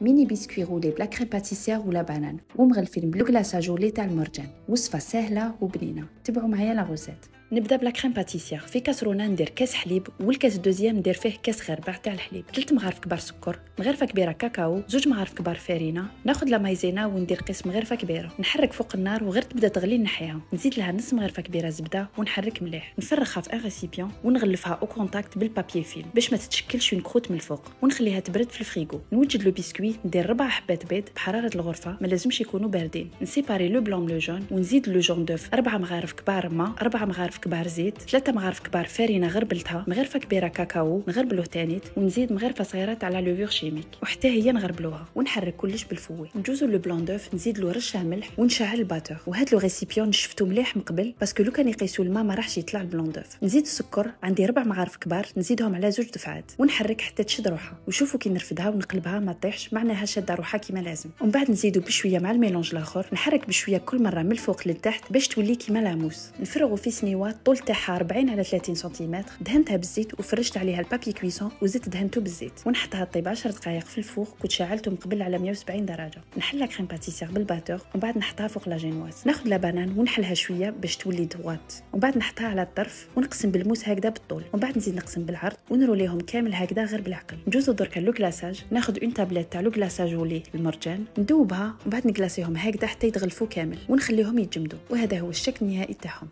ميني بسكوي غولي بلا كريم باتيسير ولا بانان ومغلفين بلو كلاصاج ولي تاع المرجان. وصفه سهله وبنينه، تبعوا معايا لا غوسيت. نبدا بلا كريم باتيسير. في كاسرونه ندير كاس حليب، والكاس دوزيام ندير فيه كاس غربع تاع الحليب، 3 مغارف كبار سكر، مغرفه كبيره كاكاو، 2 مغارف كبار فارينه. ناخذ لا مايزينا وندير قسم مغرفه كبيره، نحرك فوق النار وغير تبدا تغلي نحيها، نزيد لها نص مغرفه كبيره زبده ونحرك مليح، نفرغها في ان ريسيبيون ونغلفها او كونتاكت بالبابي فيلم باش ما تتشكلش اون كروت من الفوق، ونخليها تبرد في الفريغو. نوجد لو بسكوي، ندير 4 حبات بيض بحراره الغرفه، ما لازمش يكونوا باردين. نسيباري لو بلون لو جون ونزيد لو جون دوف، 4 مغارف كبار ما، 4 مغارف كبار زيت، 3 مغارف كبار فارينه غربلتها، مغرفه كبيره كاكاو نغربلوه تانيت، ونزيد مغرفه صغيره تاع لا لوفور شيميك وحتى هي نغربلوها، ونحرك كلش بالفوي. نجوزو لو بلون دوف، نزيد له رشه ملح ونشعل الباتور. وهاد لو ريسيبيون نشفتو مليح من قبل باسكو لو كان يقيسوا الماء ما راحش يطلع البلون دوف. نزيد السكر، عندي 4 مغارف كبار، نزيدهم على 2 دفعات ونحرك حتى تشد روحها. وشوفوا كي نرفدها ونقلبها ما تطيحش، معناها شاده روحها كيما لازم. ومن بعد نزيدو بشويه مع الميلونج الاخر، نحرك بشويه كل مره من الفوق للتحت باش تولي كيما لاموس. نفرغوا في سنيوات طول تاعها 40 على 30 سنتيمتر، دهنتها بالزيت وفرشت عليها البابي كويسون وزدت دهنته بالزيت، ونحطها طيب 10 دقائق في الفوق. كنت شعلته من قبل على 170 درجه. نحل كريم باتيسير بالباتور ومن بعد نحطها فوق لا جينواز. ناخذ لا بانان ونحلها شويه باش تولي دوات، ومن بعد نحطها على الطرف ونقسم بالموس هكذا بالطول، ومن بعد نزيد نقسم بالعرض ونروليهم كامل هكذا غير بالعقل. نجوزو دركا لو كلاصاج، ناخذ اون تابليت تاع لو كلاصاج ولي المرجان ندوبها، ومن بعد نكلاسيهم هكذا حتى يتغلفوا كامل ونخليهم يتجمدوا، وهذا هو الشكل النهائي تاعهم.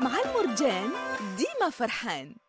مع المرجان ديما فرحان.